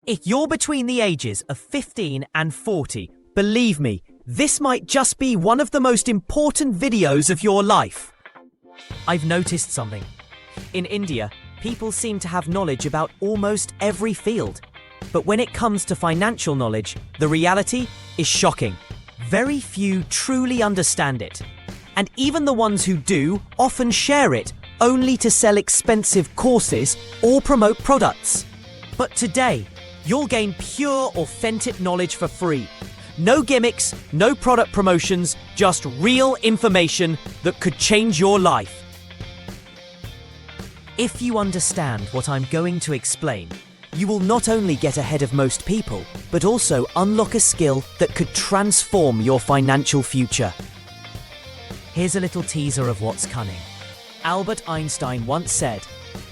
If you're between the ages of 15 and 40, believe me, this might just be one of the most important videos of your life. I've noticed something. In India, people seem to have knowledge about almost every field. But when it comes to financial knowledge, the reality is shocking. Very few truly understand it. And even the ones who do often share it only to sell expensive courses or promote products. But today, you'll gain pure, authentic knowledge for free. No gimmicks, no product promotions, just real information that could change your life. If you understand what I'm going to explain, you will not only get ahead of most people, but also unlock a skill that could transform your financial future. Here's a little teaser of what's coming. Albert Einstein once said,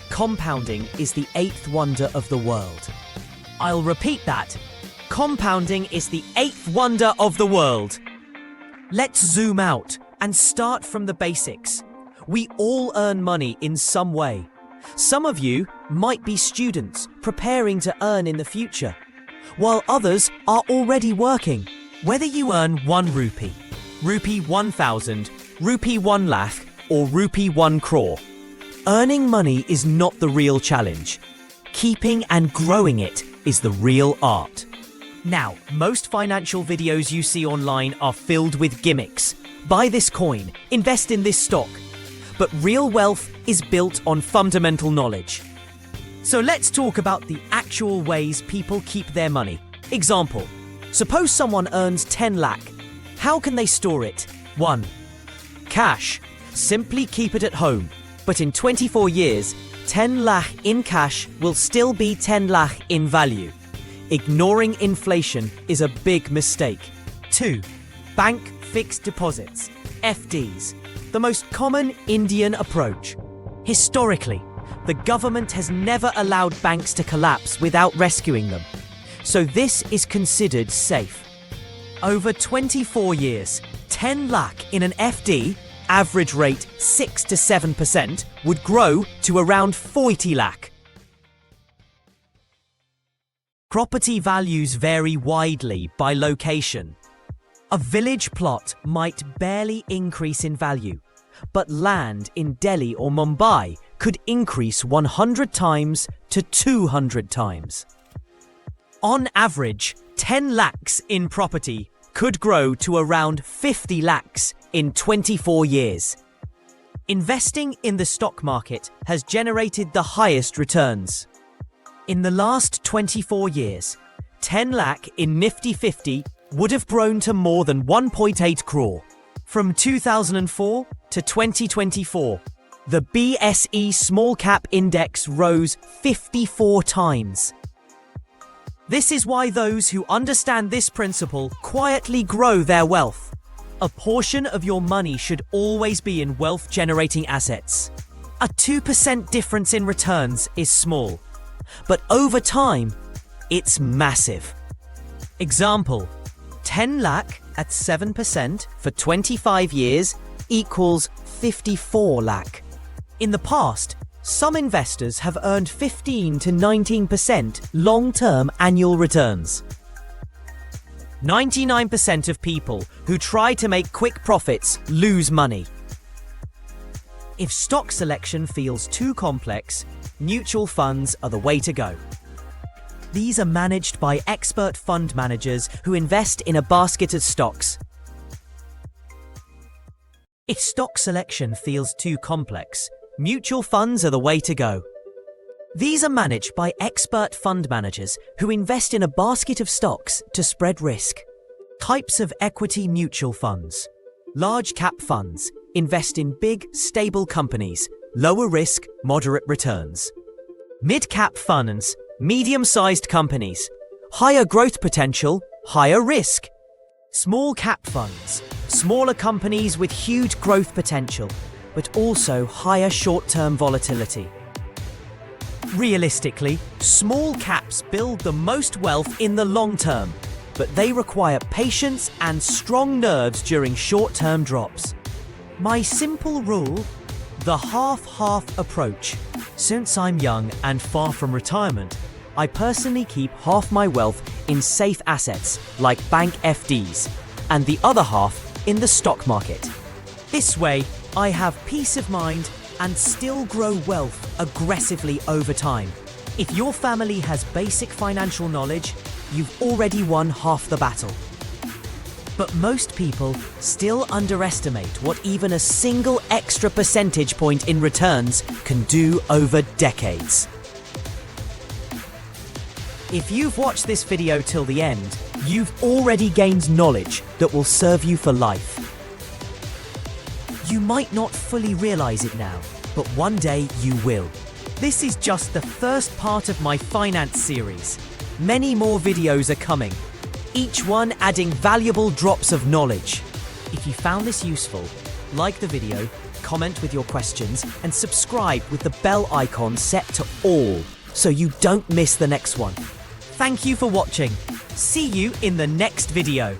"Compounding is the eighth wonder of the world." I'll repeat that. Compounding is the eighth wonder of the world. Let's zoom out and start from the basics. We all earn money in some way. Some of you might be students preparing to earn in the future, while others are already working. Whether you earn 1 rupee, rupee 1,000, rupee 1 lakh, or rupee 1 crore, earning money is not the real challenge. Keeping and growing it is the real art. Now, most financial videos you see online are filled with gimmicks. Buy this coin, invest in this stock. But real wealth is built on fundamental knowledge. So let's talk about the actual ways people keep their money. Example, suppose someone earns 10 lakh. How can they store it? 1. Cash. Simply keep it at home. But in 24 years, 10 lakh in cash will still be 10 lakh in value. Ignoring inflation is a big mistake. 2. Bank fixed deposits, FDs. The most common Indian approach. Historically, the government has never allowed banks to collapse without rescuing them. So this is considered safe. Over 24 years, 10 lakh in an FD, average rate 6 to 7%, would grow to around 40 lakh. Property values vary widely by location. A village plot might barely increase in value, but land in Delhi or Mumbai could increase 100 times to 200 times. On average, 10 lakhs in property could grow to around 50 lakhs in 24 years. Investing in the stock market has generated the highest returns. In the last 24 years, 10 lakh in Nifty 50 would have grown to more than 1.8 crore. From 2004 to 2024, the BSE Small Cap Index rose 54 times. This is why those who understand this principle quietly grow their wealth. A portion of your money should always be in wealth-generating assets. A 2% difference in returns is small, but over time, it's massive. Example, 10 lakh at 7% for 25 years equals 54 lakh. In the past, some investors have earned 15 to 19% long-term annual returns. 99% of people who try to make quick profits lose money. If stock selection feels too complex, mutual funds are the way to go. These are managed by expert fund managers who invest in a basket of stocks. If stock selection feels too complex, mutual funds are the way to go. These are managed by expert fund managers who invest in a basket of stocks to spread risk. Types of equity mutual funds. Large cap funds invest in big, stable companies, lower risk, moderate returns. Mid-cap funds, medium-sized companies, higher growth potential, higher risk. Small cap funds, smaller companies with huge growth potential, but also higher short-term volatility. Realistically, small caps build the most wealth in the long term, but they require patience and strong nerves during short-term drops. My simple rule: the half-half approach. Since I'm young and far from retirement, I personally keep half my wealth in safe assets like bank FDs and the other half in the stock market. This way, I have peace of mind and still grow wealth aggressively over time. If your family has basic financial knowledge, you've already won half the battle. But most people still underestimate what even a single extra percentage point in returns can do over decades. If you've watched this video till the end, you've already gained knowledge that will serve you for life. You might not fully realize it now, but one day you will. This is just the first part of my finance series. Many more videos are coming, each one adding valuable drops of knowledge. If you found this useful, like the video, comment with your questions, and subscribe with the bell icon set to all so you don't miss the next one. Thank you for watching. See you in the next video.